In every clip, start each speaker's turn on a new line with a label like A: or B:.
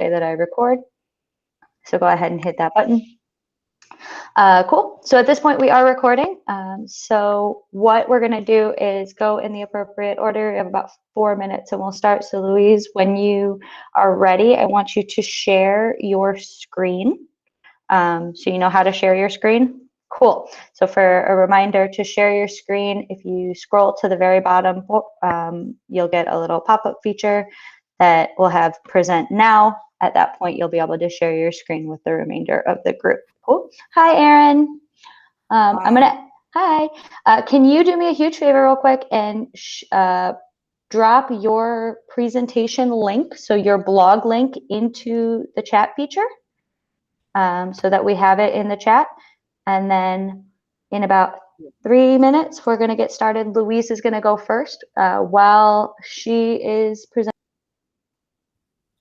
A: say that I record. So go ahead and hit that button. Cool. So at this point, we are recording. So what we're going to do is go in the appropriate order. We have about 4 minutes and we'll start. So Louise, when you are ready, I want you to share your screen. So you know how to share your screen? Cool. So for a reminder to share your screen, if you scroll to the very bottom, you'll get a little pop-up feature that will have present now. At that point, you'll be able to share your screen with the remainder of the group. Cool. Hi, Erin. Hi. Can you do me a huge favor real quick and drop your presentation link, so your blog link, into the chat feature so that we have it in the chat. And then in about 3 minutes, we're going to get started. Louise is going to go first while she is presenting.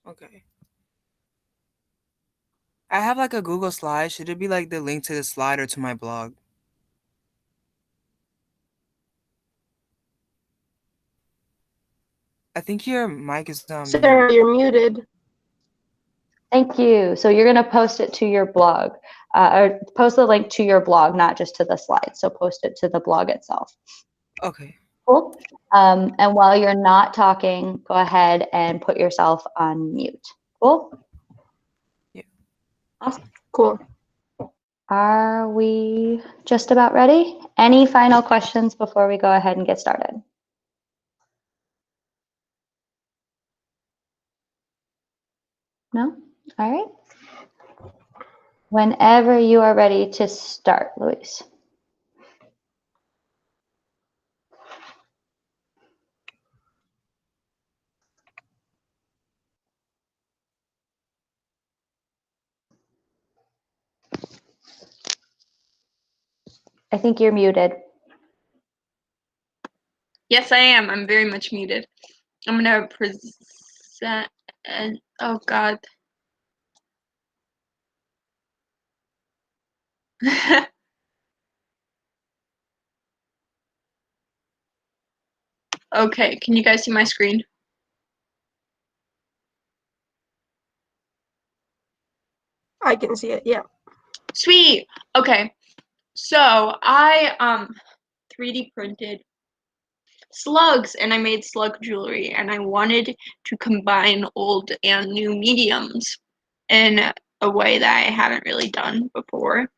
B: Okay. I have like a Google slide. Should it be like the link to the slide or to my blog? I think your mic is on mute.
C: Sarah, you're muted.
A: Thank you. So you're going to post it to your blog, or post the link to your blog, not just to the slide. So post it to the blog itself.
B: Okay.
A: Cool. And while you're not talking, go ahead and put yourself on mute. Cool?
B: Yeah.
A: Awesome.
C: Cool.
A: Are we just about ready? Any final questions before we go ahead and get started? No? All right. Whenever you are ready to start, Louise. I think you're muted.
D: Yes, I am. I'm very much muted. I'm going to present, and oh God. Okay, can you guys see my screen?
C: I can see it, yeah.
D: Sweet. Okay, so I 3D printed slugs and I made slug jewelry, and I wanted to combine old and new mediums in a way that I haven't really done before.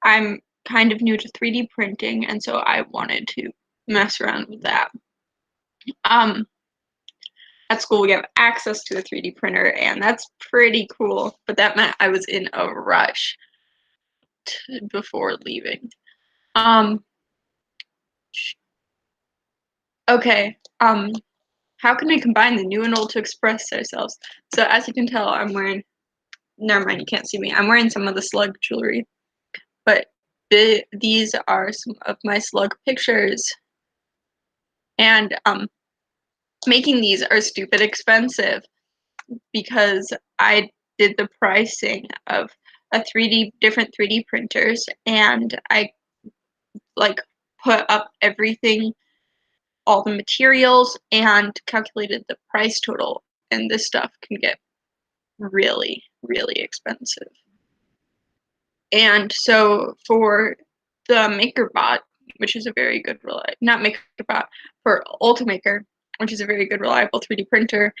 D: I'm kind of new to 3D printing, and so I wanted to mess around with that. At school we have access to a 3D printer, and that's pretty cool, but that meant I was in a rush before leaving. Okay, how can we combine the new and old to express ourselves? So as you can tell, I'm wearing, never mind, you can't see me. I'm wearing some of the slug jewelry, but these are some of my slug pictures. And making these are stupid expensive because I did the pricing of different 3D printers, and I like put up everything, all the materials, and calculated the price total, and this stuff can get really, really expensive. And so for the MakerBot, which is a very good, not MakerBot, for Ultimaker, which is a very good, reliable 3D printer,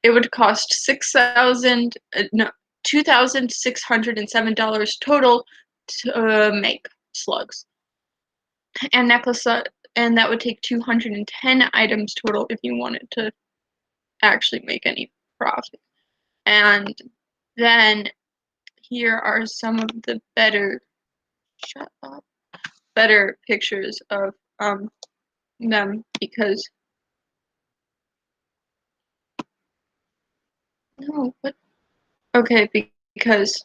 D: it would cost $2,607 total to make slugs and necklace, and that would take 210 items total if you wanted to actually make any profit. And then here are some of the better pictures of them, because because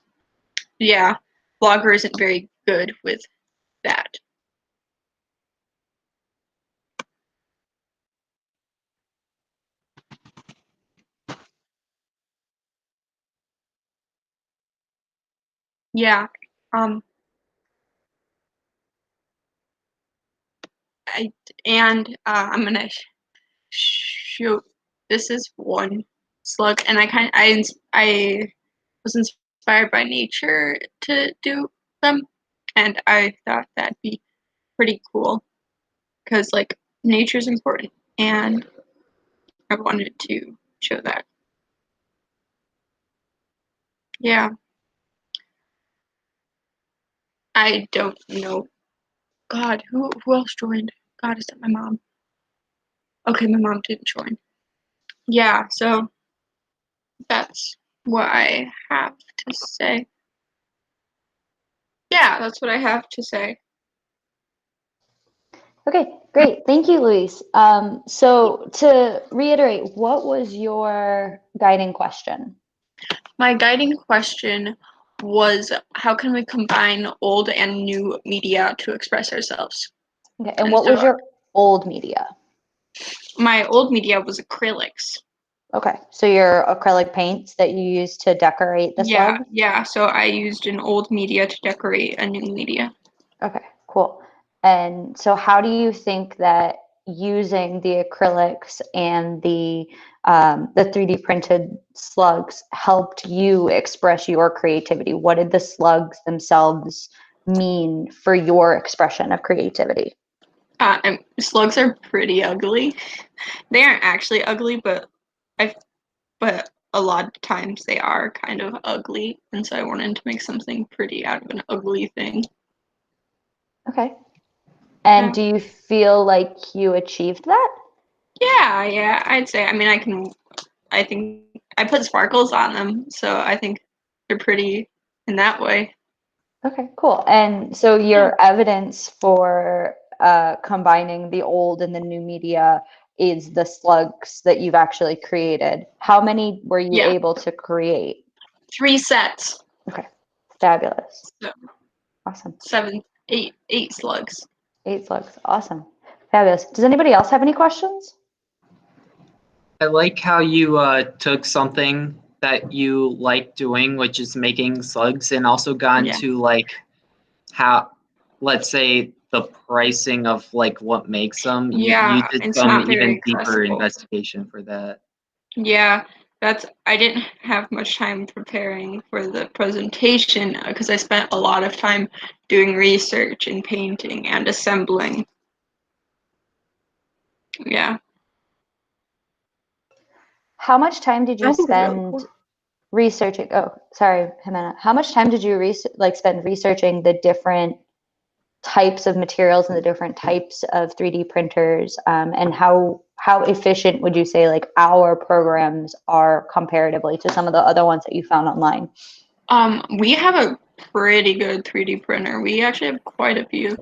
D: yeah, Blogger isn't very good with that. Yeah, I'm gonna show. This is one slug, and I was inspired by nature to do them, and I thought that'd be pretty cool because like nature's important, and I wanted to show that. Yeah. I don't know. God, who else joined? God, is that my mom? Okay, my mom didn't join. Yeah, so that's what I have to say. Yeah, that's what I have to say.
A: Okay, great. Thank you, Luis. So to reiterate, what was your guiding question?
D: My guiding question was, how can we combine old and new media to express ourselves?
A: Okay, and
D: And
A: what was
D: so-
A: your old media?
D: My old media was acrylics.
A: Okay, so your acrylic paints that you use to decorate the
D: Yeah,
A: slug?
D: yeah. So I used an old media to decorate a new media.
A: Okay, cool. And so how do you think that using the acrylics and the 3D printed slugs helped you express your creativity? What did the slugs themselves mean for your expression of creativity?
D: And slugs are pretty ugly. They aren't actually ugly, but a lot of times they are kind of ugly, and so I wanted to make something pretty out of an ugly thing.
A: Okay. And
D: Yeah.
A: do you feel like you achieved that?
D: Yeah, I'd say. I mean, I think I put sparkles on them, so I think they're pretty in that way.
A: Okay, cool. And so your evidence for combining the old and the new media is the slugs that you've actually created. How many were you
D: Yeah.
A: able to create?
D: 3 sets.
A: Okay, fabulous.
D: So
A: Awesome.
D: 8 slugs.
A: 8 slugs. Awesome. Fabulous. Does anybody else have any questions?
E: I like how you took something that you like doing, which is making slugs, and also got
D: Yeah.
E: into like how, let's say, the pricing of like what makes them. You
D: Yeah,
E: did
D: it's
E: some
D: not very
E: even deeper
D: accessible.
E: investigation for that.
D: Yeah, I didn't have much time preparing for the presentation because I spent a lot of time doing research and painting and assembling. Yeah.
A: How much time did you
C: I think it's really
A: spend
C: cool.
A: researching? Oh, sorry, Jimena. How much time did you spend researching the different types of materials and the different types of 3D printers, and how efficient would you say like our programs are comparatively to some of the other ones that you found online?
D: We have a pretty good 3D printer. We actually have quite a few,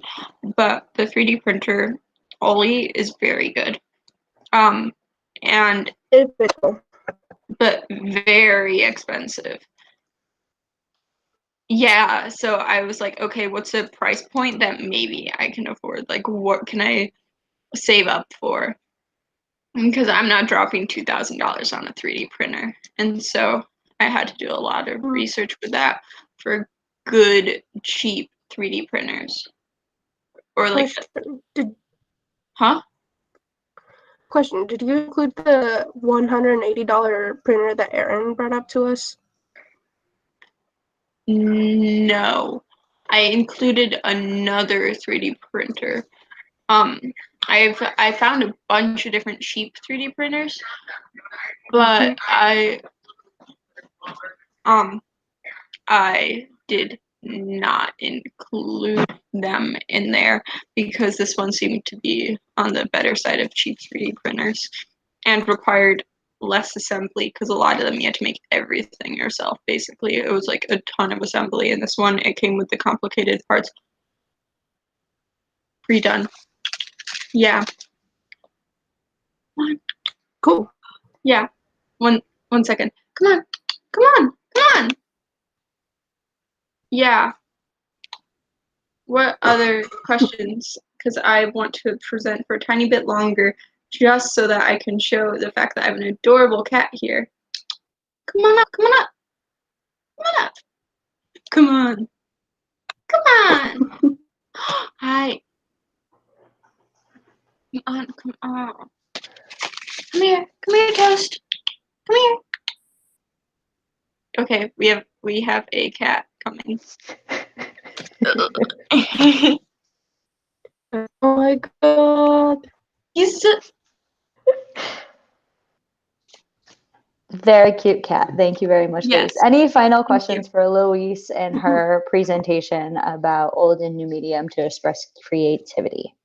D: but the 3D printer Ollie is very good. And
C: It's pretty cool.
D: but very expensive. Yeah, so I was like, okay, what's a price point that maybe I can afford? Like, what can I save up for? Because I'm not dropping $2,000 on a 3D printer. And so I had to do a lot of research for that for good, cheap 3D printers. Or like,
C: Question, did you include the $180 printer that Aaron brought up to us?
D: No. I included another 3D printer. I found a bunch of different cheap 3D printers, but I did not include them in there because this one seemed to be on the better side of cheap 3D printers and required less assembly because a lot of them you had to make everything yourself. Basically, it was like a ton of assembly, and this one it came with the complicated parts pre-done. Yeah.
C: Cool.
D: Yeah. One second. Come on. Come on. Come on. Yeah. What other questions? Because I want to present for a tiny bit longer just so that I can show the fact that I have an adorable cat here. Come on up. Come on up. Come on up. Come on. Come on. Hi. Come on. Come on. Come here. Come here, Toast. Come here. Okay, we have a cat coming.
C: Oh my god.
D: He's so,
A: Very cute cat. Thank you very much,
D: Yes.
A: Louise. Any final
D: you.
A: questions for Louise and her presentation about old and new medium to express creativity?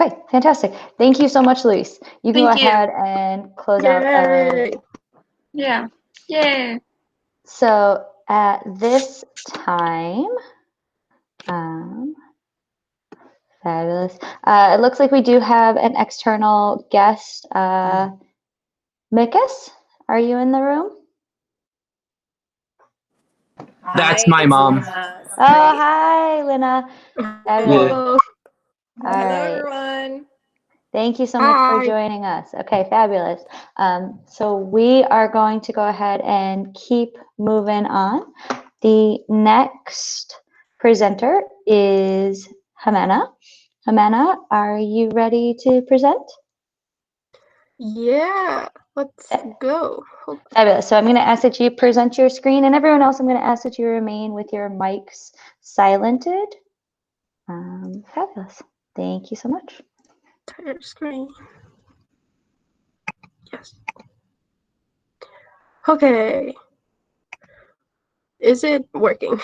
A: Okay, fantastic. Thank you so much, Louise. You can
D: Thank
A: go
D: you.
A: ahead and close out.
C: Yay.
D: yeah. Yay.
A: So at this time, fabulous. It looks like we do have an external guest. Mikus, are you in the room?
E: That's
F: Hi,
E: my
F: it's
E: mom.
F: Lena.
A: Oh,
F: Sorry.
A: hi, Lena. Fabulous.
C: Hello.
A: All
F: Hello,
A: right.
F: everyone.
A: Thank you so much for
C: Hi.
A: joining us. Okay, fabulous. So we are going to go ahead and keep moving on. The next presenter is Jimena. Jimena, are you ready to present?
C: Yeah, let's go.
A: Fabulous. So I'm going to ask that you present your screen, and everyone else, I'm going to ask that you remain with your mics silented. Fabulous. Thank you so much.
C: Entire screen. Yes. Okay. Is it working?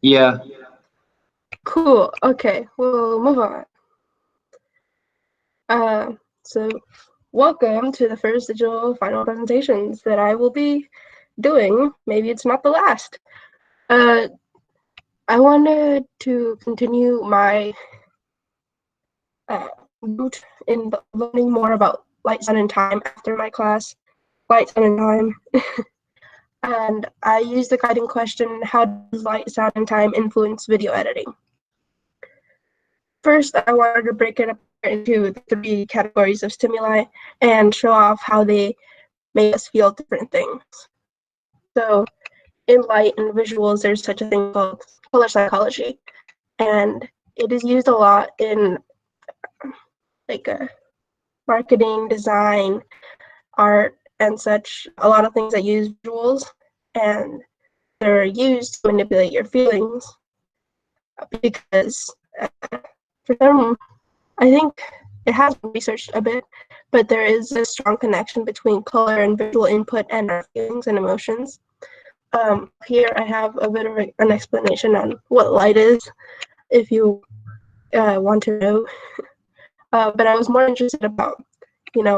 E: Yeah.
C: Cool. Okay, we'll move on. So welcome to the first digital final presentations that I will be doing. Maybe it's not the last. I wanted to continue my route in learning more about light, sound, and time after my class, light, sound, and time. And I used the guiding question, how does light, sound, and time influence video editing? First, I wanted to break it up into 3 categories of stimuli and show off how they make us feel different things. So in light and visuals, there's such a thing called color psychology, and it is used a lot in like marketing, design, art, and such, a lot of things that use visuals, and they're used to manipulate your feelings because for them, I think it has been researched a bit, but there is a strong connection between color and visual input and our feelings and emotions. Here I have a bit of an explanation on what light is, if you want to know. But I was more interested about,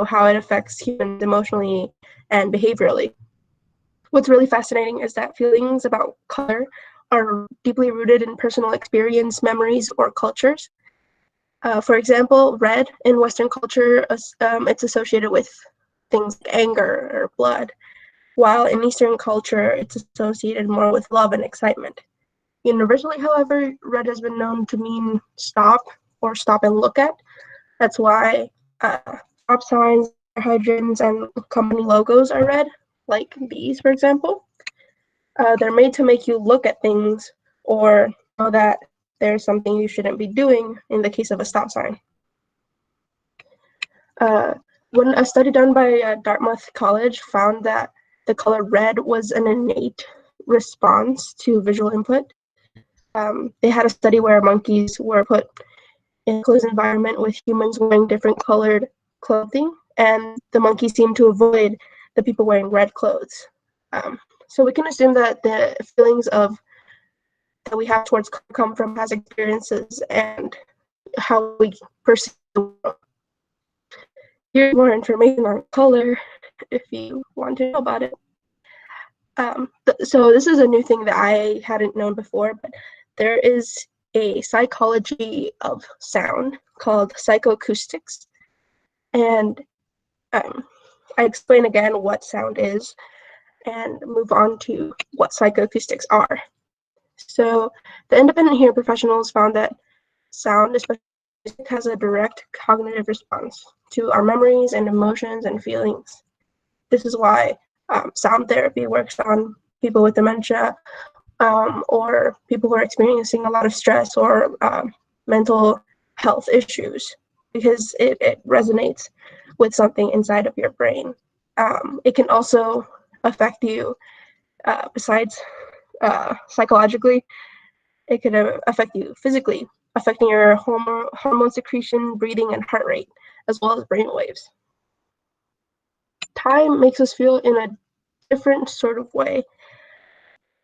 C: how it affects humans emotionally and behaviorally. What's really fascinating is that feelings about color are deeply rooted in personal experience, memories, or cultures. For example, red in Western culture, it's associated with things like anger or blood, while in Eastern culture, it's associated more with love and excitement. Universally, however, red has been known to mean stop or stop and look at. That's why stop signs, hydrants, and company logos are red, like these, for example. They're made to make you look at things or know that there's something you shouldn't be doing in the case of a stop sign. When a study done by Dartmouth College found that the color red was an innate response to visual input. They had a study where monkeys were put in a closed environment with humans wearing different colored clothing, and the monkeys seemed to avoid the people wearing red clothes. So we can assume that the feelings that we have towards color come from past experiences and how we perceive the world. Here's more information on color if you want to know about it. So this is a new thing that I hadn't known before, but there is a psychology of sound called psychoacoustics. And I explain again what sound is and move on to what psychoacoustics are. So the independent hearing professionals found that sound, especially music, has a direct cognitive response to our memories and emotions and feelings. This is why sound therapy works on people with dementia or people who are experiencing a lot of stress or mental health issues because it resonates with something inside of your brain. It can also affect you besides psychologically. It could affect you physically, affecting your hormone secretion, breathing, and heart rate, as well as brain waves. Time makes us feel in a different sort of way.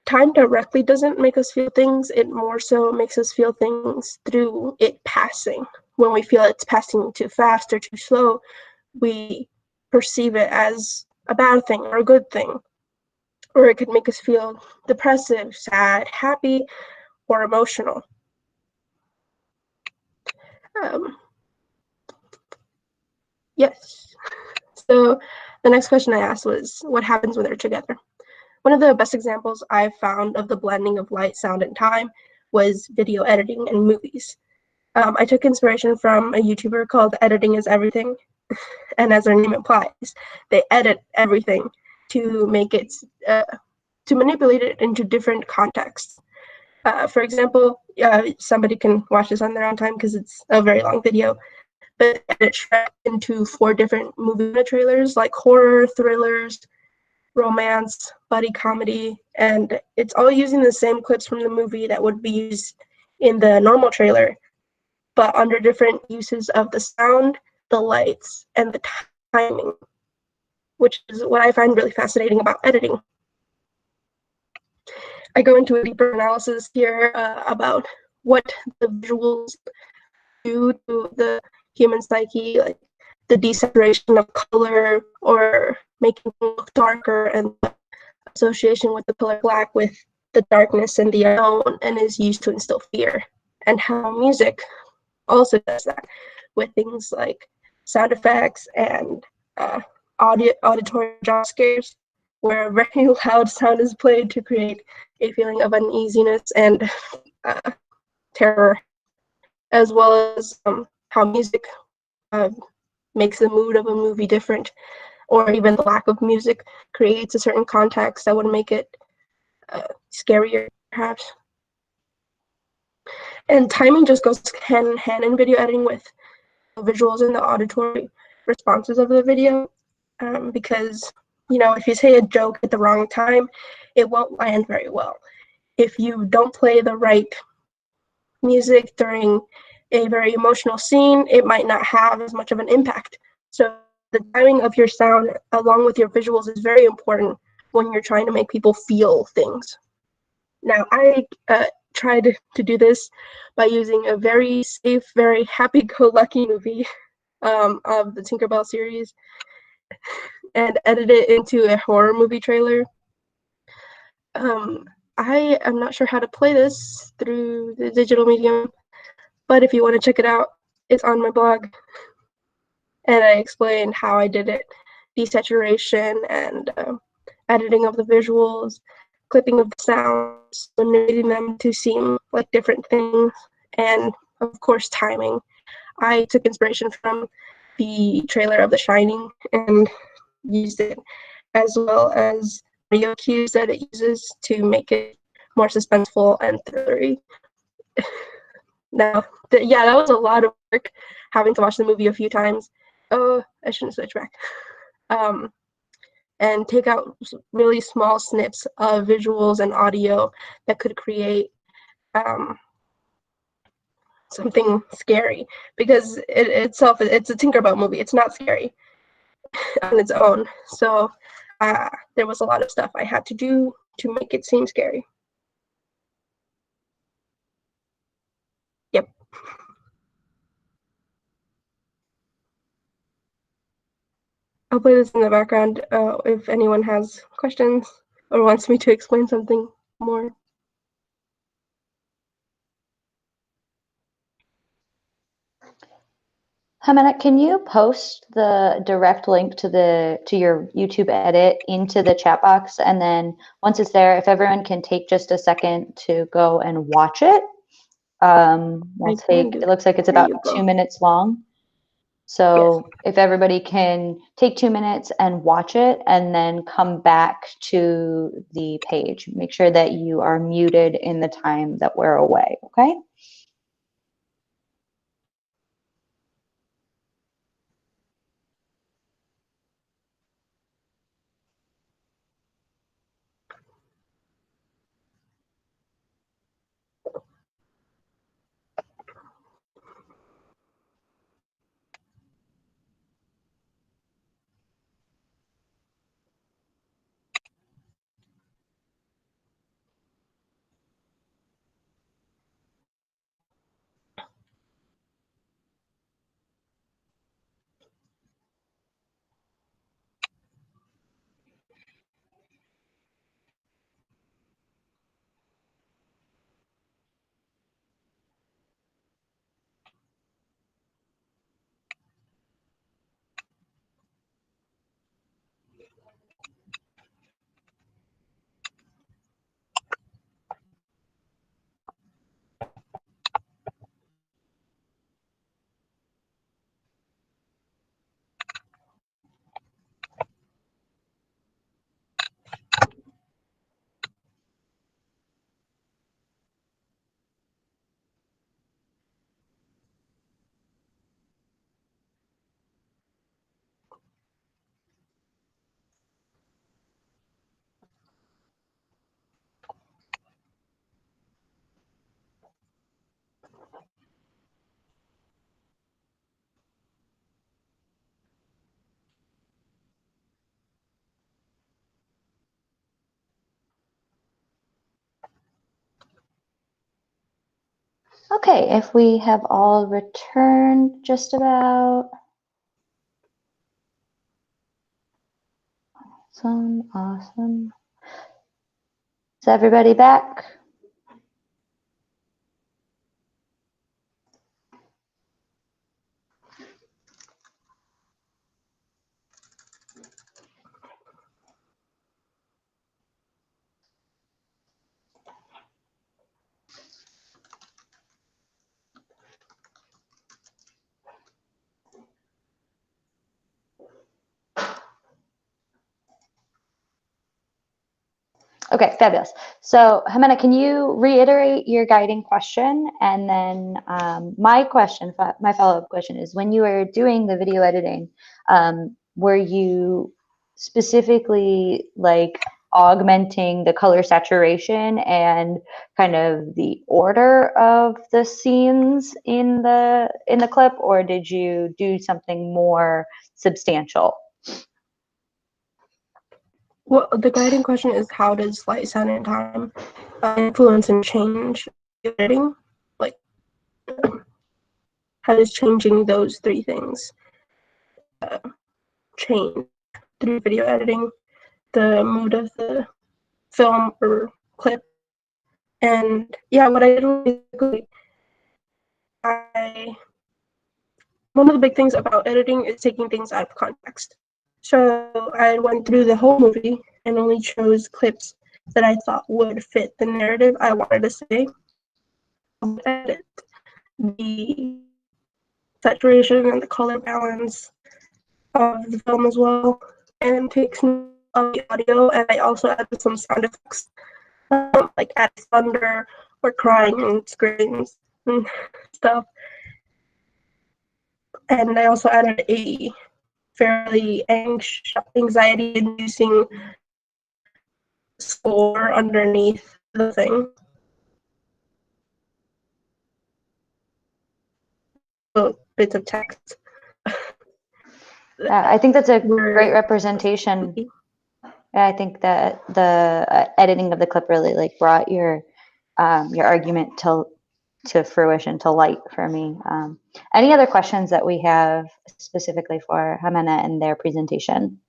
C: Time directly doesn't make us feel things, it more so makes us feel things through it passing. When we feel it's passing too fast or too slow, we perceive it as a bad thing or a good thing. Or it could make us feel depressive, sad, happy, or emotional. Yes. So the next question I asked was, what happens when they're together? One of the best examples I've found of the blending of light, sound, and time was video editing in movies. I took inspiration from a YouTuber called Editing is Everything. And as their name implies, they edit everything to make it, to manipulate it into different contexts. For example, somebody can watch this on their own time because it's a very long video, but edit Shrek into 4 different movie trailers, like horror, thrillers, romance, buddy comedy, and it's all using the same clips from the movie that would be used in the normal trailer, but under different uses of the sound, the lights, and the timing, which is what I find really fascinating about editing. I go into a deeper analysis here about what the visuals do to the human psyche, like the desaturation of color or making it look darker, and the association with the color black with the darkness and the unknown, and is used to instill fear. And how music also does that with things like sound effects and auditory jump scares, where a very loud sound is played to create a feeling of uneasiness and terror, as well as how music makes the mood of a movie different, or even the lack of music creates a certain context that would make it scarier, perhaps. And timing just goes hand in hand in video editing with the visuals and the auditory responses of the video, because, you know, if you say a joke at the wrong time, it won't land very well. If you don't play the right music during a very emotional scene, it might not have as much of an impact. So the timing of your sound along with your visuals is very important when you're trying to make people feel things. Now, I tried to do this by using a very safe, very happy-go-lucky movie of the Tinkerbell series and edit it into a horror movie trailer. I am not sure how to play this through the digital medium, but if you want to check it out, it's on my blog. And I explain how I did it, desaturation and editing of the visuals, clipping of the sounds, manipulating them to seem like different things, and of course timing. I took inspiration from the trailer of The Shining and used it, as well as audio cues that it uses to make it more suspenseful and thrillery. Now, yeah, that was a lot of work, having to watch the movie a few times. Oh, I shouldn't switch back. And take out really small snips of visuals and audio that could create something scary, because it's a Tinkerbell movie. It's not scary on its own. So there was a lot of stuff I had to do to make it seem scary. Yep. I'll play this in the background if anyone has questions or wants me to explain something more.
A: Jimena, can you post the direct link to your YouTube edit into the chat box? And then once it's there, if everyone can take just a second to go and watch it, it looks like it's about 2 minutes long. So yes, if everybody can take 2 minutes and watch it and then come back to the page, make sure that you are muted in the time that we're away, okay? Okay, if we have all returned just about. Awesome, awesome. Is everybody back? Okay, fabulous. So, Jimena, can you reiterate your guiding question? And then my question, my follow-up question is, when you were doing the video editing, were you specifically like augmenting the color saturation and kind of the order of the scenes in the clip, or did you do something more substantial?
C: Well, the guiding question is, how does light, sound, and time influence and change editing? Like, how does changing those three things change through video editing, the mood of the film or clip? And yeah, what I did was basically, one of the big things about editing is taking things out of context. So I went through the whole movie and only chose clips that I thought would fit the narrative I wanted to say. Edit the saturation and the color balance of the film as well, and take some of the audio, and I also added some sound effects, like added thunder or crying and screams and stuff. And I also added a fairly anxiety-inducing score underneath the thing. So bits of text.
A: I think that's a great representation. I think that the editing of the clip really like brought your argument to fruition, to light for me. Any other questions that we have specifically for Jimena and their presentation?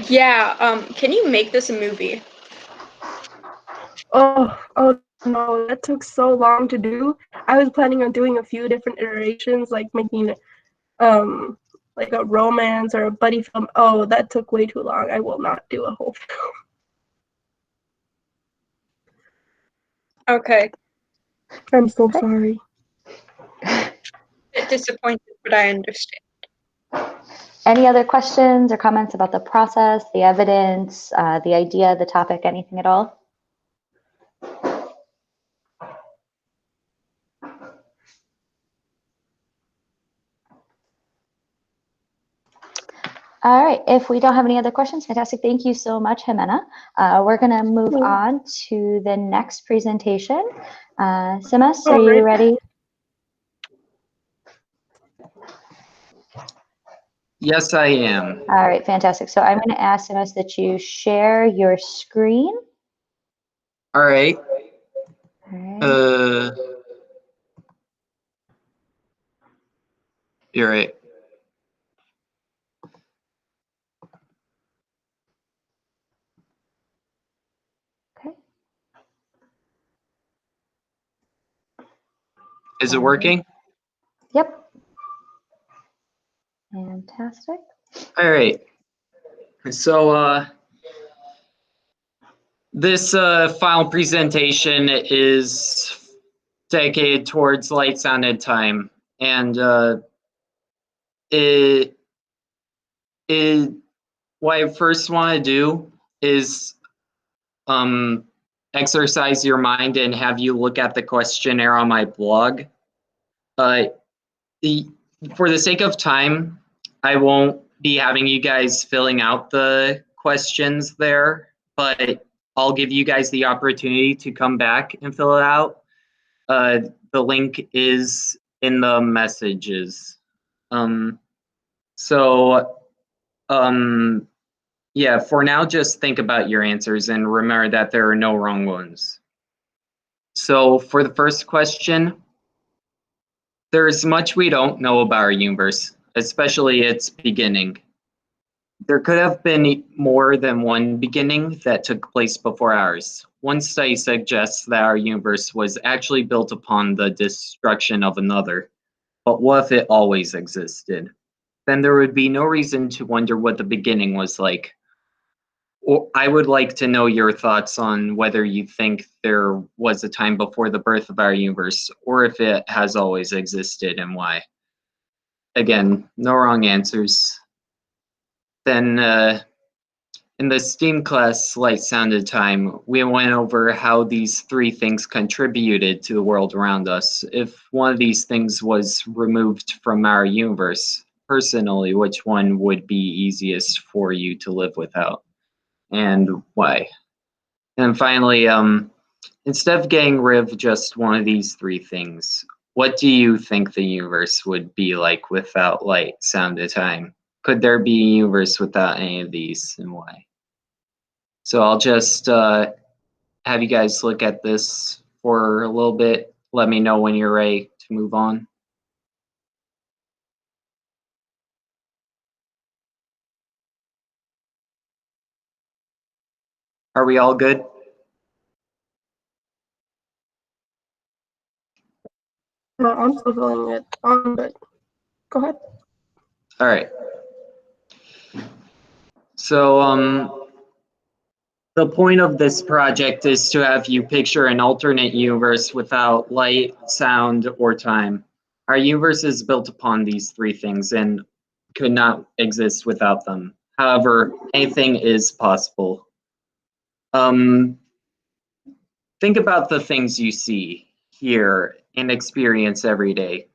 D: Yeah, can you make this a movie?
C: Oh no, that took so long to do. I was planning on doing a few different iterations, like making like a romance or a buddy film. Oh, that took way too long. I will not do a whole film.
D: Okay.
C: I'm so sorry.
D: A bit disappointed, but I understand.
A: Any other questions or comments about the process, the evidence, the idea, the topic, anything at all? All right, if we don't have any other questions, fantastic. Thank you so much, Jimena. We're gonna move on to the next presentation. Simas, are you ready?
E: Yes, I am.
A: All right, fantastic. So I'm gonna ask Simas that you share your screen.
E: All right.
A: All right.
E: You're right.
A: Okay.
E: Is it working?
A: Yep. Fantastic.
E: All right. So this final presentation is dedicated towards light, sound, and time, and what I first want to do is exercise your mind and have you look at the questionnaire on my blog. For the sake of time, I won't be having you guys filling out the questions there, but I'll give you guys the opportunity to come back and fill it out. The link is in the messages. Yeah, for now, just think about your answers and remember that there are no wrong ones. So for the first question, there's much we don't know about our universe, especially its beginning. There could have been more than one beginning that took place before ours. One study suggests that our universe was actually built upon the destruction of another. But what if it always existed? Then there would be no reason to wonder what the beginning was like. Or I would like to know your thoughts on whether you think there was a time before the birth of our universe, or if it has always existed and why. Again, no wrong answers. Then in the STEAM class, Light, Sound, and Time, we went over how these three things contributed to the world around us. If one of these things was removed from our universe, personally, which one would be easiest for you to live without, and why? And finally, instead of getting rid of just one of these three things, what do you think the universe would be like without light, sound, and time? Could there be a universe without any of these, and why? So I'll just have you guys look at this for a little bit. Let me know when you're ready to move on. Are we all good?
C: No, I'm still filling it on, but go ahead.
E: All right. So the point of this project is to have you picture an alternate universe without light, sound, or time. Our universe is built upon these three things and could not exist without them. However, anything is possible. Think about the things you see, hear, and experience every day.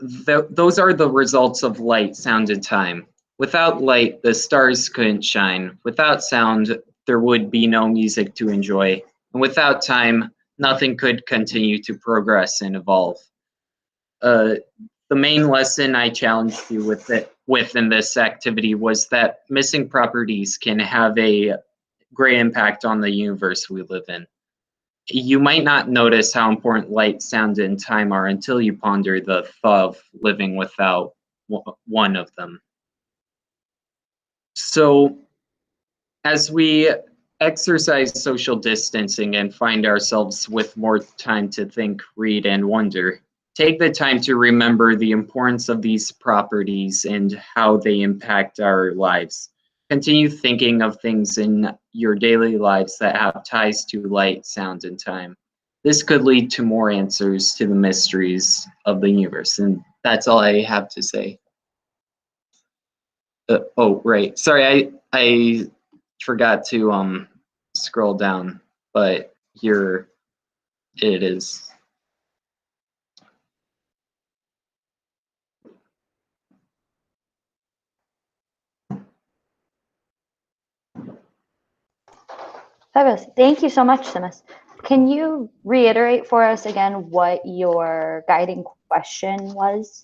E: Those are the results of light, sound, and time. Without light, the stars couldn't shine. Without sound, there would be no music to enjoy. And without time, nothing could continue to progress and evolve. The main lesson I challenged you with in this activity was that missing properties can have a great impact on the universe we live in. You might not notice how important light, sound, and time are until you ponder the thought of living without one of them. So, as we exercise social distancing and find ourselves with more time to think, read, and wonder, take the time to remember the importance of these properties and how they impact our lives. Continue thinking of things in your daily lives that have ties to light, sound, and time. This could lead to more answers to the mysteries of the universe, and that's all I have to say. Oh, right. Sorry, I forgot to scroll down, but here it is.
A: Fabulous. Thank you so much, Simas. Can you reiterate for us again what your guiding question was?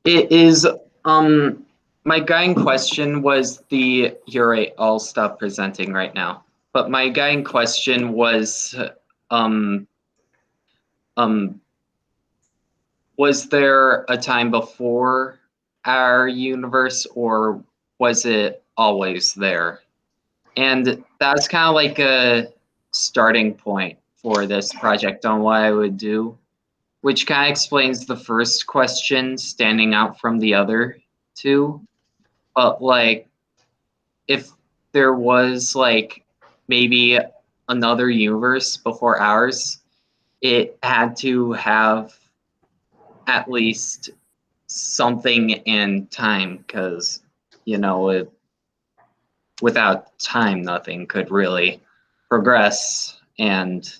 E: It is, my guiding question was you're right, I'll stop presenting right now. But my guiding question was, was there a time before our universe, or was it always there? And that's kind of like a starting point for this project on what I would do, which kind of explains the first question standing out from the other two. But like, if there was like maybe another universe before ours, it had to have at least something in time, because, you know, without time, nothing could really progress. And,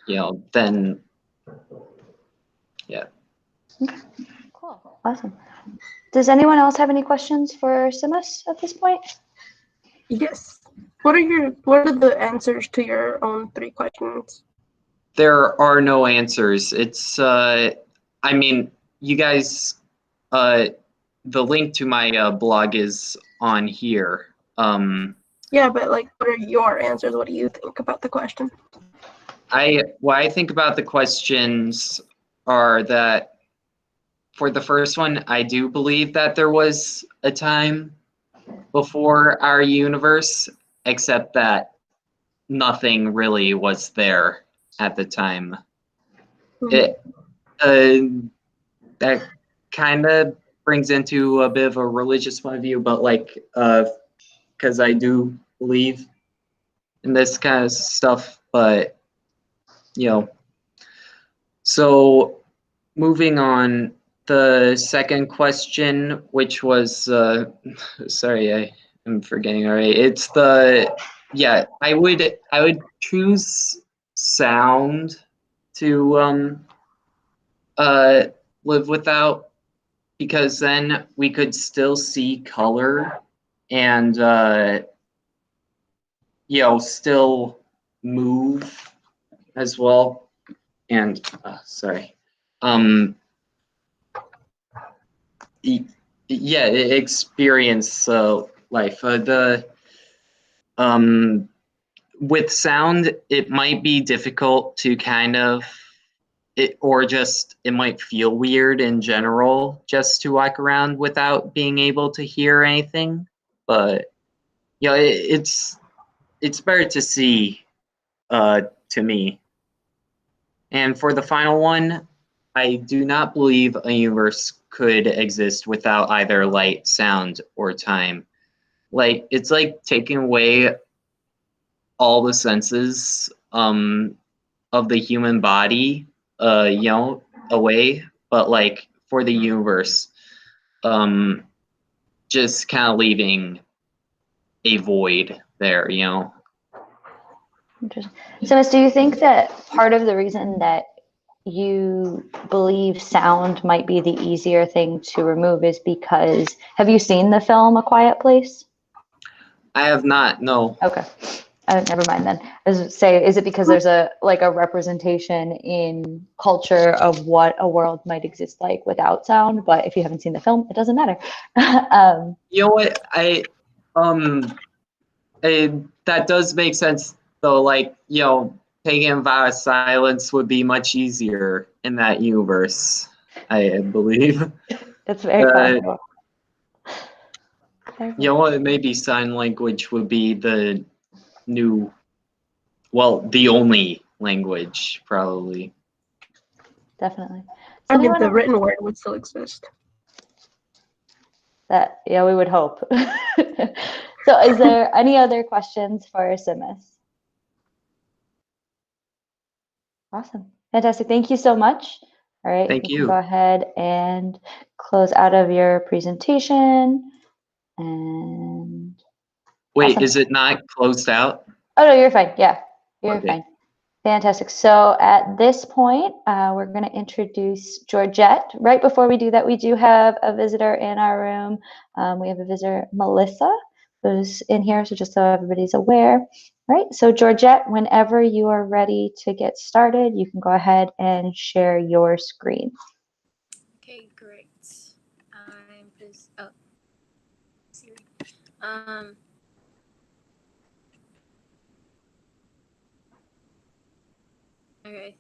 E: you know, then, yeah.
A: Cool. Awesome. Does anyone else have any questions for Simas at this point?
C: Yes. What are the answers to your own three questions?
E: There are no answers. It's I mean, you guys, the link to my blog is on here.
C: Yeah, but like, what are your answers? What do you think about the question?
E: What I think about the questions are that for the first one, I do believe that there was a time before our universe, except that nothing really was there at the time. It that kind of brings into a bit of a religious point of view, but like, because I do believe in this kind of stuff, but you know. So moving on, the second question, which was, sorry, I am forgetting already. It's yeah, I would choose sound to live without, because then we could still see color and still move as well. And sorry, yeah, experience life. With sound, it might be difficult to kind of it might feel weird in general just to walk around without being able to hear anything. But it's better to see to me. And for the final one, I do not believe a universe could exist without either light, sound, or time. Like, it's like taking away all the senses of the human body, away. But like for the universe, just kind of leaving a void there,
A: Interesting. So, Miss, do you think that part of the reason that you believe sound might be the easier thing to remove is because, have you seen the film A Quiet Place?
E: I have not, no.
A: Okay. Never mind then. Say, is it because there's a representation in culture of what a world might exist like without sound? But if you haven't seen the film, it doesn't matter.
E: You know what? That does make sense though. Like, taking a vow of silence would be much easier in that universe, I believe.
A: It's very possible.
E: You know what? Maybe sign language would be the only language, probably.
A: Definitely.
C: I mean, the written word would still exist.
A: Yeah, we would hope. So is there any other questions for Simis? Awesome. Fantastic. Thank you so much. All right.
E: Thank
A: you.
E: you.
A: Can go ahead and close out of your presentation. And
E: wait,
A: awesome.
E: Is it not closed out?
A: Oh, no, you're fine. Yeah, you're
E: Okay.
A: fine. Fantastic. So at this point, we're going to introduce Georgette. Right before we do that, we do have a visitor in our room. We have a visitor, Melissa, who's in here. So just so everybody's aware. All right. So Georgette, whenever you are ready to get started, you can go ahead and share your screen.
F: Okay, great. I'm just, Siri. Okay.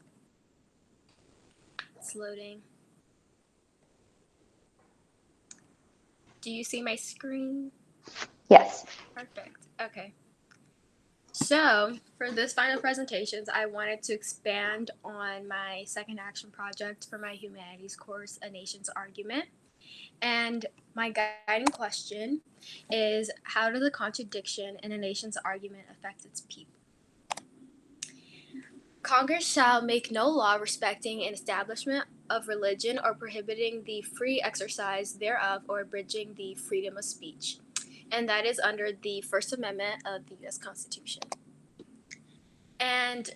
F: It's loading. Do you see my screen?
A: Yes.
F: Perfect. Okay. So for this final presentations, I wanted to expand on my second action project for my humanities course, A Nation's Argument. And my guiding question is, how does the contradiction in a nation's argument affect its people? Congress shall make no law respecting an establishment of religion or prohibiting the free exercise thereof or abridging the freedom of speech. And that is under the First Amendment of the U.S. Constitution. And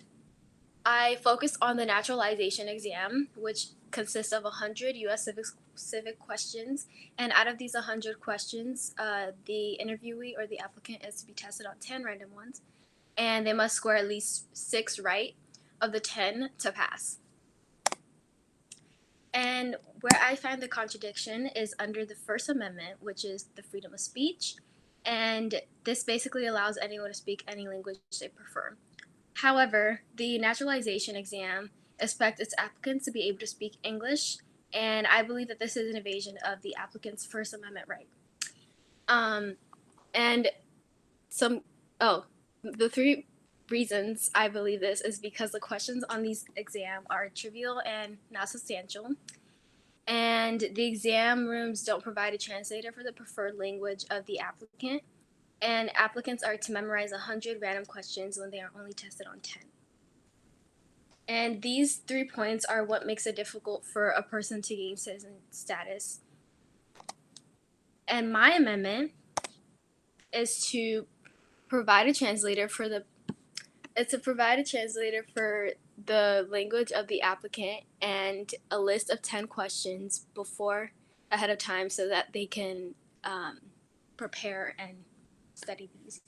F: I focused on the naturalization exam, which consists of 100 U.S. civic questions. And out of these 100 questions, the interviewee or the applicant is to be tested on 10 random ones. And they must score at least 6 right of the 10 to pass. And where I find the contradiction is under the First Amendment, which is the freedom of speech. And this basically allows anyone to speak any language they prefer. However, the naturalization exam expects its applicants to be able to speak English, and I believe that this is an invasion of the applicant's First Amendment right. And the three reasons I believe this is because the questions on these exam are trivial and not substantial, and the exam rooms don't provide a translator for the preferred language of the applicant, and applicants are to memorize 100 random questions when they are only tested on 10. And these 3 points are what makes it difficult for a person to gain citizen status. And my amendment is to provide a translator for the language of the applicant and a list of 10 questions ahead of time so that they can prepare and study these.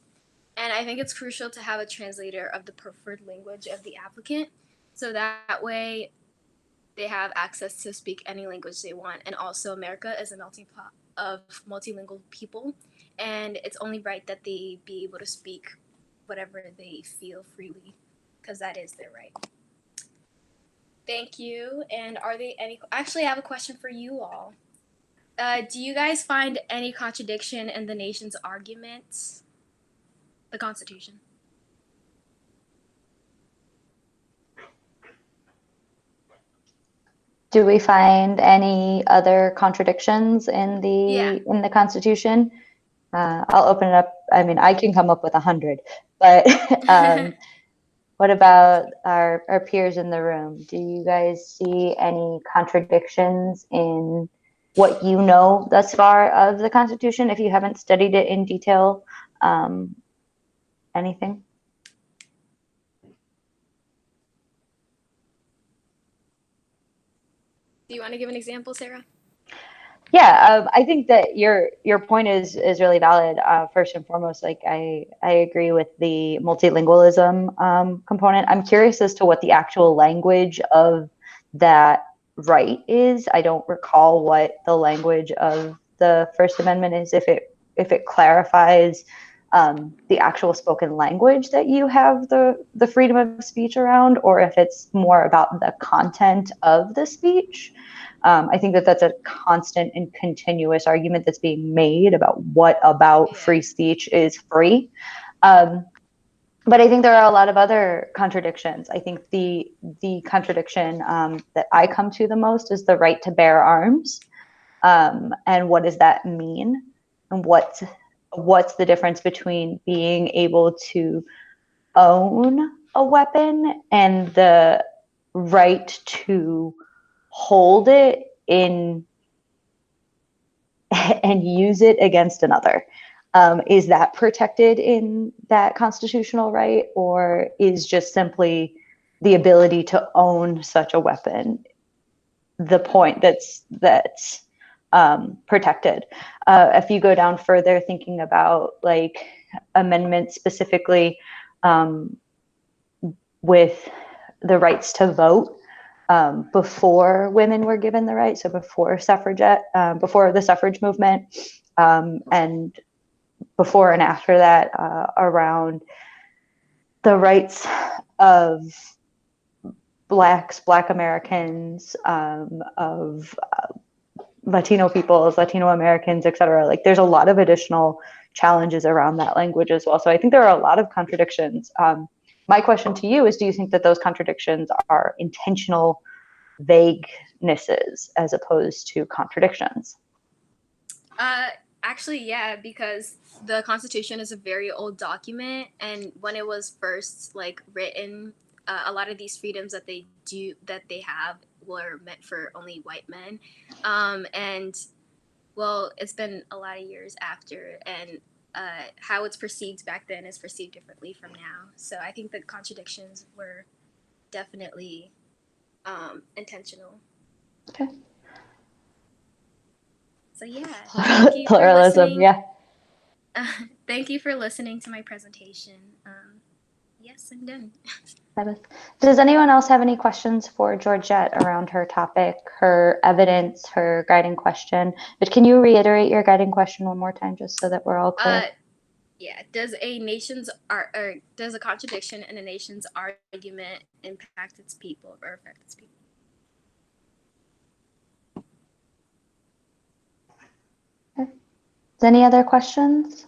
F: And I think it's crucial to have a translator of the preferred language of the applicant, so that way they have access to speak any language they want. And also, America is a melting pot of multilingual people, and it's only right that they be able to speak whatever they feel freely, because that is their right. Thank you. And actually, I have a question for you all. Do you guys find any contradiction in the nation's arguments? The Constitution.
A: Do we find any other contradictions in the Constitution? I'll open it up. I mean, I can come up with 100, but what about our peers in the room? Do you guys see any contradictions in what you know thus far of the Constitution, if you haven't studied it in detail? Anything?
F: Do you want to give an example, Sarah?
A: Yeah, I think that your point is really valid. First and foremost, like I agree with the multilingualism component. I'm curious as to what the actual language of that right is. I don't recall what the language of the First Amendment is. If it clarifies the actual spoken language that you have the freedom of speech around, or if it's more about the content of the speech. I think that that's a constant and continuous argument that's being made about what about free speech is free. But I think there are a lot of other contradictions. I think the contradiction that I come to the most is the right to bear arms. And what does that mean? And what's the difference between being able to own a weapon and the right to hold it in and use it against another? Is that protected in that constitutional right, or is just simply the ability to own such a weapon the point that's protected? If you go down further, thinking about like amendments specifically with the rights to vote, before women were given the right, so before the suffrage movement, and before and after that, around the rights of Black Americans, of Latino peoples, Latino Americans, et cetera. Like there's a lot of additional challenges around that language as well. So I think there are a lot of contradictions. My question to you is, do you think that those contradictions are intentional vaguenesses as opposed to contradictions?
F: Actually, yeah, because the Constitution is a very old document, and when it was first written, a lot of these freedoms that they have were meant for only white men, and well, it's been a lot of years after, and how it's perceived back then is perceived differently from now. So I think the contradictions were definitely intentional.
A: Okay.
F: So yeah, thank you
A: pluralism.
F: for
A: Yeah.
F: thank you for listening to my presentation. Yes, I'm done.
A: Does anyone else have any questions for Georgette around her topic, her evidence, her guiding question? But can you reiterate your guiding question one more time, just so that we're all clear?
F: Yeah. Does a contradiction in a nation's argument impact its people or affect its people?
A: Any other questions?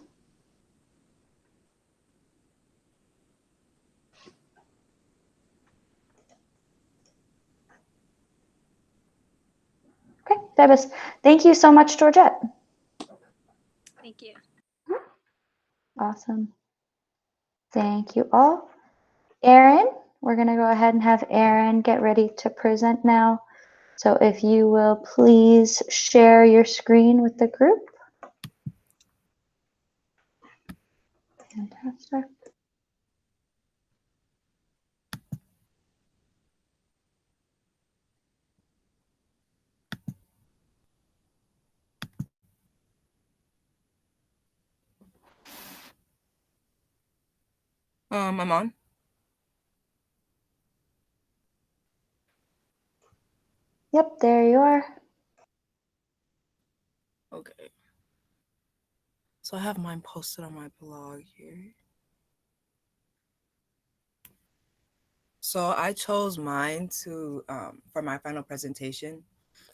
A: Okay, fabulous. Thank you so much, Georgette.
F: Thank you.
A: Awesome. Thank you all. Erin, we're going to go ahead and have Erin get ready to present now. So if you will please share your screen with the group. Fantastic.
B: I'm on.
A: Yep, there you are.
B: Okay. So I have mine posted on my blog here. So I chose mine to for my final presentation.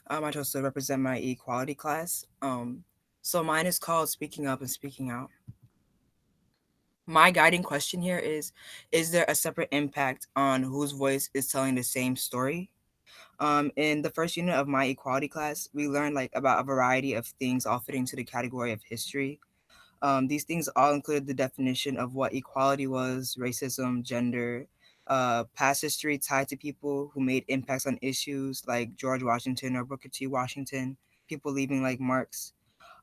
B: I chose to represent my equality class. So mine is called Speaking Up and Speaking Out. My guiding question here is there a separate impact on whose voice is telling the same story? In the first unit of my equality class, we learned like about a variety of things all fitting to the category of history. These things all included the definition of what equality was, racism, gender, past history tied to people who made impacts on issues like George Washington or Booker T. Washington, people leaving like Marx.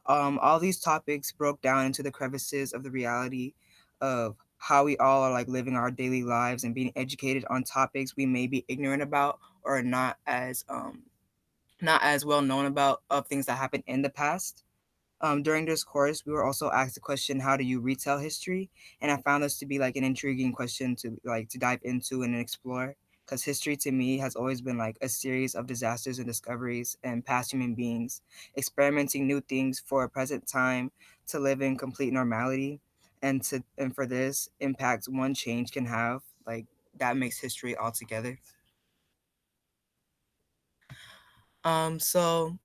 B: All these topics broke down into the crevices of the reality of how we all are like living our daily lives and being educated on topics we may be ignorant about or not as well known about of things that happened in the past. During this course, we were also asked the question, how do you retell history? And I found this to be like an intriguing question to dive into and explore, because history to me has always been like a series of disasters and discoveries and past human beings experimenting new things for a present time to live in complete normality. And for this impact one change can have, like that makes history altogether. So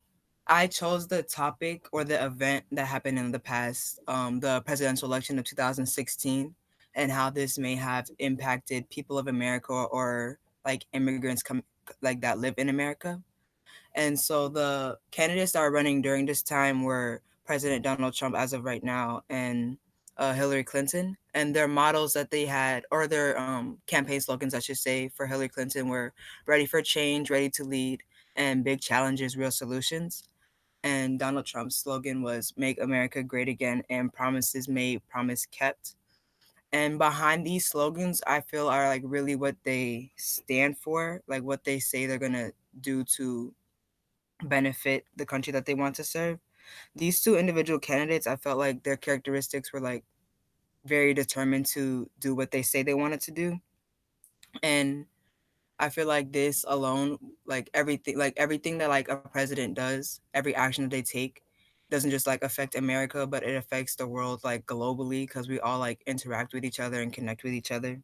B: I chose the topic or the event that happened in the past, the presidential election of 2016, and how this may have impacted people of America or like immigrants like that live in America. And so the candidates that are running during this time were President Donald Trump as of right now and Hillary Clinton. And their models that they had, or their campaign slogans, I should say, for Hillary Clinton were ready for change, ready to lead, and big challenges, real solutions. And Donald Trump's slogan was "Make America Great Again" and "Promises Made, Promise Kept." And behind these slogans, I feel are like really what they stand for, like what they say they're gonna do to benefit the country that they want to serve. These two individual candidates, I felt like their characteristics were like very determined to do what they say they wanted to do. And I feel like this alone, like everything that like a president does, every action that they take doesn't just like affect America, but it affects the world like globally, because we all like interact with each other and connect with each other.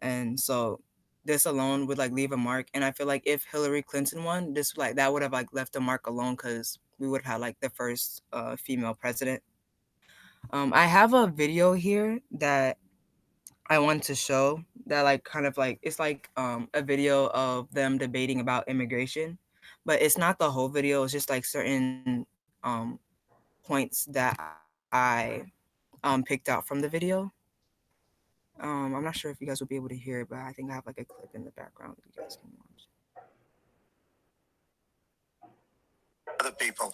B: And so this alone would like leave a mark. And I feel like if Hillary Clinton won, this like that would have like left a mark alone, because we would have had like the first female president. I have a video here that I want to show that like kind of like it's like a video of them debating about immigration, but it's not the whole video. It's just like certain points that I picked out from the video. I'm not sure if you guys will be able to hear it, but I think I have like a clip in the background that you guys can watch.
G: Other people.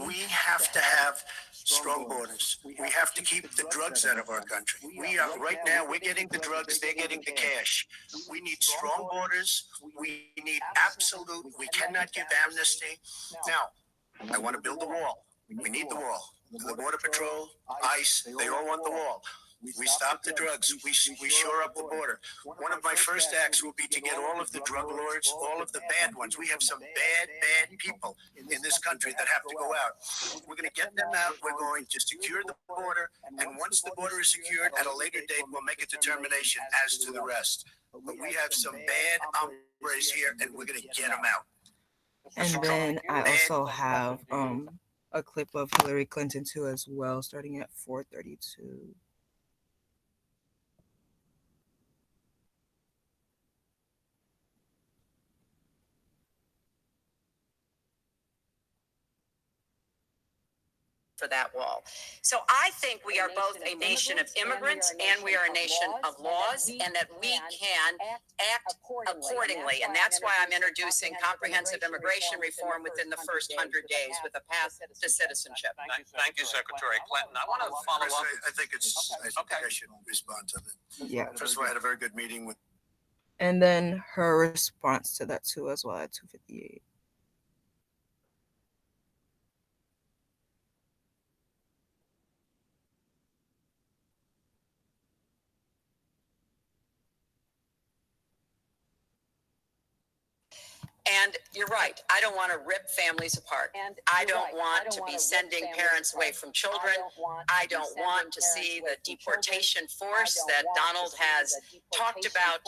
G: We have to have strong borders. We have to keep the drugs out of our country. We are right now. We're getting the drugs. They're getting the cash. We need strong borders. We need absolute. We cannot give amnesty. Now, I want to build a wall. We need the wall. The Border Patrol, ICE, they all want the wall. We stop the drugs. We shore up the border. One of my first acts will be to get all of the drug lords, all of the bad ones. We have some bad people in this country that have to go out. We're going to get them out. We're going to secure the border. And once the border is secured, at a later date, we'll make a determination as to the rest. But we have some bad hombres here, and we're going to get them out.
B: And then I also have a clip of Hillary Clinton too as well, starting at 4:32.
H: For that wall. So I think we are both a nation of immigrants and we are a nation of laws, and that we can act accordingly. And that's why I'm introducing comprehensive immigration reform within the first 100 days with a path to citizenship.
I: Thank you, Secretary Clinton. I want to follow
G: Chris,
I: up.
G: I think I should respond to that.
B: Yeah.
G: First of all, I had a very good meeting with.
B: And then her response to that too as well at 2:58.
H: And you're right. I don't want to rip families apart. I don't want to be sending parents away from children. I don't want to see the deportation force that Donald has talked about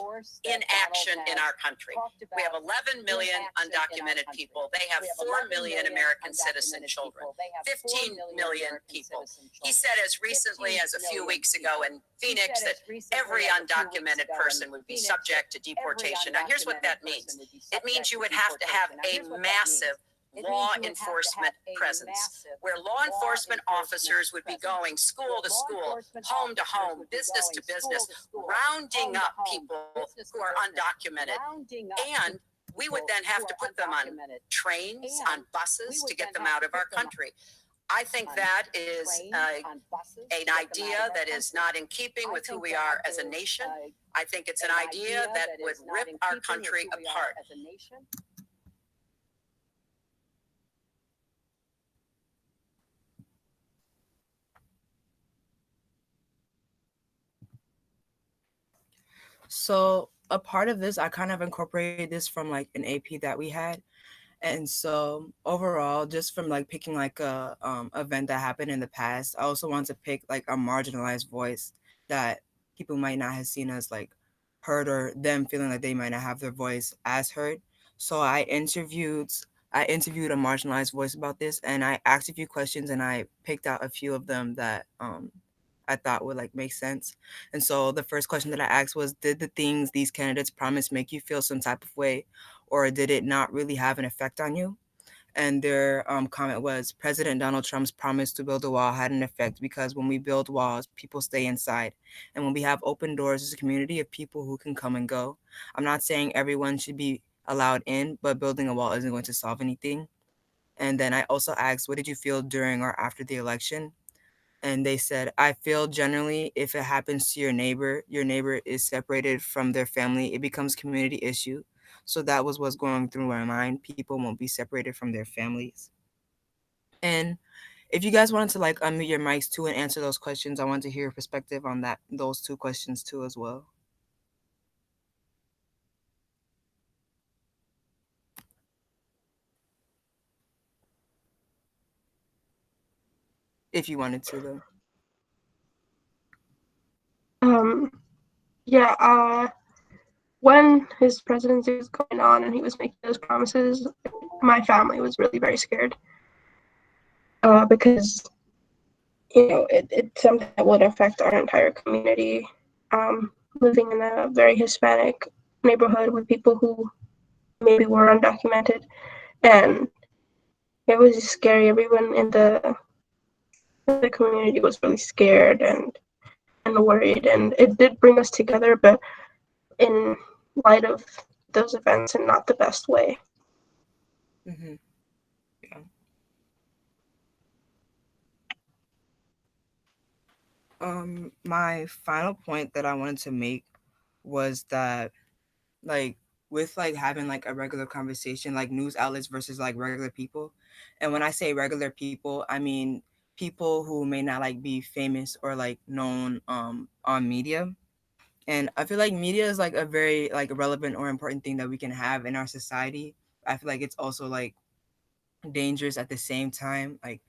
H: in action in our country. We have 11 million undocumented people. They have 4 million American citizen children, 15 million people. He said as recently as a few weeks ago in Phoenix that every undocumented person would be subject to deportation. Now, here's what that means. It means you would have to have a massive law enforcement presence, where law enforcement officers would be going school to school, home to home, business to business, rounding up people who are undocumented. And we would then have to put them on trains, on buses to get them out of our country. I think that is an idea that is not in keeping with who we are as a nation. I think it's an idea that would rip our country apart.
B: So a part of this, I kind of incorporated this from like an AP that we had. And so overall, just from like picking like a event that happened in the past, I also want to pick like a marginalized voice that people might not have seen as like heard, or them feeling like they might not have their voice as heard. So I interviewed a marginalized voice about this, and I asked a few questions, and I picked out a few of them that I thought would like make sense. And so the first question that I asked was, did the things these candidates promised make you feel some type of way, or did it not really have an effect on you? And their comment was, President Donald Trump's promise to build a wall had an effect, because when we build walls, people stay inside. And when we have open doors, it's a community of people who can come and go. I'm not saying everyone should be allowed in, but building a wall isn't going to solve anything. And then I also asked, what did you feel during or after the election? And they said, I feel generally if it happens to your neighbor is separated from their family, it becomes community issue. So that was what's going through my mind. People won't be separated from their families. And if you guys wanted to like unmute your mics too and answer those questions, I want to hear your perspective on those two questions too as well. If you wanted to, though.
C: When his presidency was going on and he was making those promises, my family was really very scared. Because, it's something that would affect our entire community. Living in a very Hispanic neighborhood with people who maybe were undocumented, and it was just scary. Everyone in the community was really scared and worried, and it did bring us together, but in light of those events, and not the best way.
B: Mm-hmm. Yeah. My final point that I wanted to make was that, like, with like having like a regular conversation, like news outlets versus like regular people. And when I say regular people, I mean people who may not like be famous or like known on media. And I feel like media is like a very like relevant or important thing that we can have in our society. I feel like it's also like dangerous at the same time. Like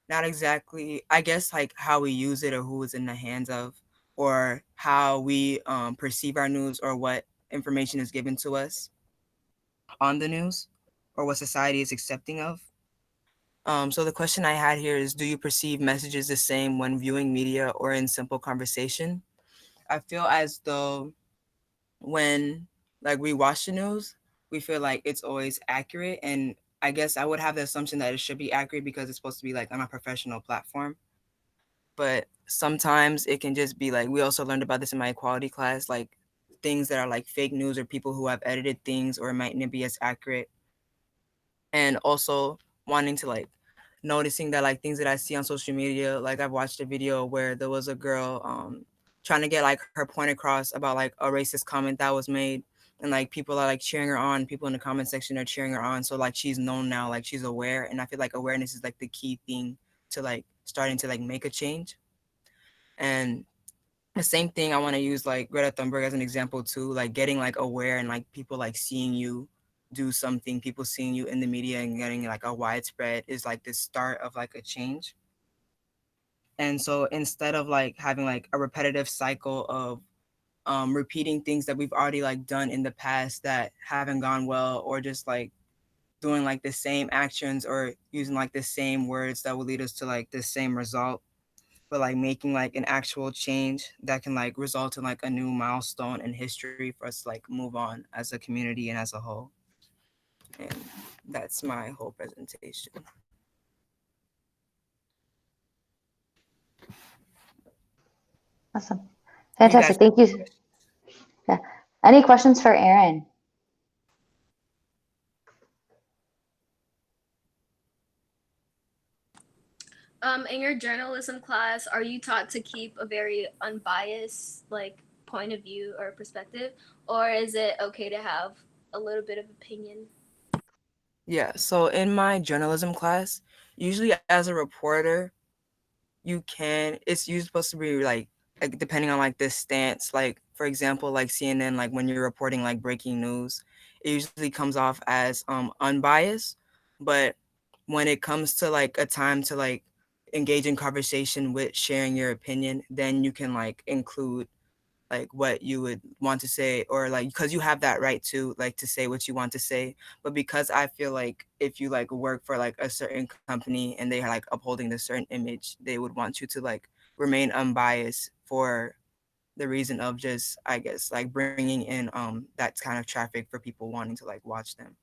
B: not exactly, I guess, like how we use it or who it's in the hands of, or how we perceive our news or what information is given to us on the news or what society is accepting of. So the question I had here is, do you perceive messages the same when viewing media or in simple conversation? I feel as though when like we watch the news, we feel like it's always accurate. And I guess I would have the assumption that it should be accurate because it's supposed to be like on a professional platform. But sometimes it can just be like, we also learned about this in my equality class, like things that are like fake news or people who have edited things or might not be as accurate. And also wanting to like noticing that like things that I see on social media, like I've watched a video where there was a girl trying to get like her point across about like a racist comment that was made, and like people are like cheering her on, people in the comment section are cheering her on, so like she's known now, like she's aware. And I feel like awareness is like the key thing to like starting to like make a change. And the same thing, I want to use like Greta Thunberg as an example too, like getting like aware and like people like seeing you do something, people seeing you in the media and getting like a widespread is like the start of like a change. And so instead of like having like a repetitive cycle of repeating things that we've already like done in the past that haven't gone well, or just like doing like the same actions or using like the same words that will lead us to like the same result, but like making like an actual change that can like result in like a new milestone in history for us to like move on as a community and as a whole. And that's my whole presentation.
A: Awesome. Fantastic. Thank you. Yeah. Any questions for Aaron?
F: In your journalism class, are you taught to keep a very unbiased like point of view or perspective, or is it okay to have a little bit of opinion?
B: Yeah, so in my journalism class, usually as a reporter, it's usually supposed to be like depending on like this stance, like for example, like CNN, like when you're reporting like breaking news, it usually comes off as unbiased. But when it comes to like a time to like engage in conversation with sharing your opinion, then you can like include like what you would want to say, or like because you have that right to like to say what you want to say. But because I feel like if you like work for like a certain company and they are like upholding this certain image, they would want you to like remain unbiased for the reason of just, I guess, like bringing in that kind of traffic for people wanting to like watch them.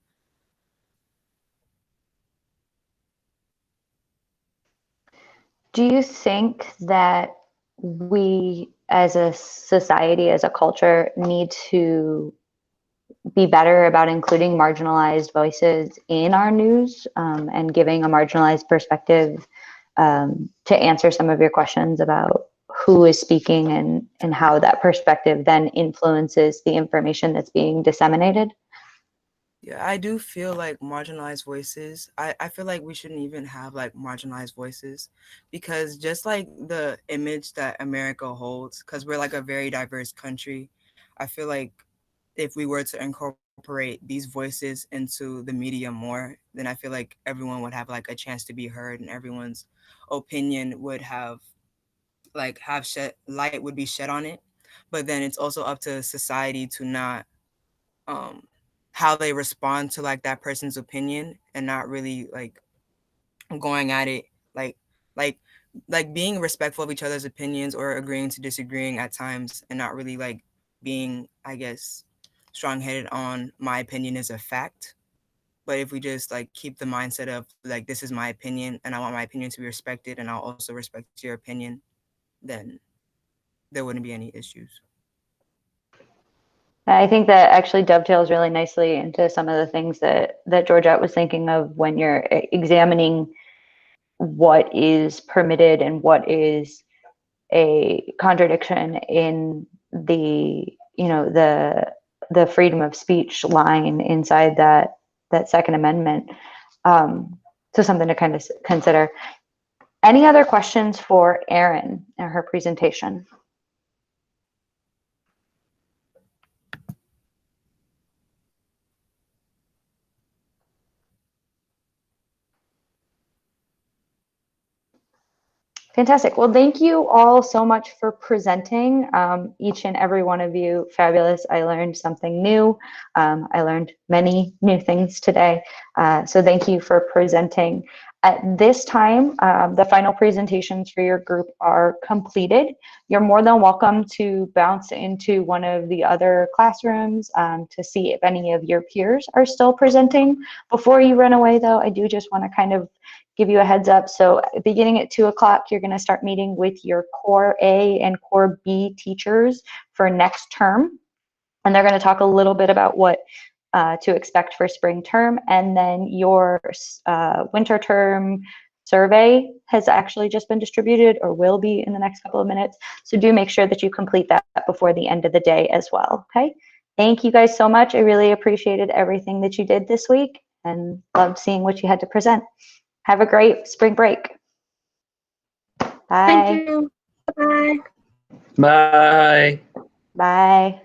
A: Do you think that we as a society, as a culture, need to be better about including marginalized voices in our news and giving a marginalized perspective to answer some of your questions about who is speaking and how that perspective then influences the information that's being disseminated?
B: Yeah, I do feel like marginalized voices. I feel like we shouldn't even have like marginalized voices, because just like the image that America holds, because we're like a very diverse country, I feel like if we were to incorporate these voices into the media more, then I feel like everyone would have like a chance to be heard, and everyone's opinion would have light would be shed on it. But then it's also up to society to not um how they respond to like that person's opinion, and not really like going at it like like being respectful of each other's opinions or agreeing to disagreeing at times, and not really like being, I guess, strong-headed on my opinion is a fact. But if we just like keep the mindset of like, this is my opinion and I want my opinion to be respected, and I'll also respect your opinion, then there wouldn't be any issues.
A: I think that actually dovetails really nicely into some of the things that Georgette was thinking of when you're examining what is permitted and what is a contradiction in the, you know, the freedom of speech line inside that Second Amendment. So something to kind of consider. Any other questions for Erin and her presentation? Fantastic. Well, thank you all so much for presenting. Each and every one of you, fabulous. I learned something new. I learned many new things today. So thank you for presenting. At this time, the final presentations for your group are completed. You're more than welcome to bounce into one of the other classrooms to see if any of your peers are still presenting. Before you run away, though, I do just want to kind of give you a heads up. So beginning at 2 o'clock, you're going to start meeting with your Core A and Core B teachers for next term. And they're going to talk a little bit about what to expect for spring term. And then your winter term survey has actually just been distributed or will be in the next couple of minutes. So do make sure that you complete that before the end of the day as well. Okay. Thank you guys so much. I really appreciated everything that you did this week and loved seeing what you had to present. Have a great spring break. Bye.
C: Thank you. Bye.
E: Bye.
A: Bye.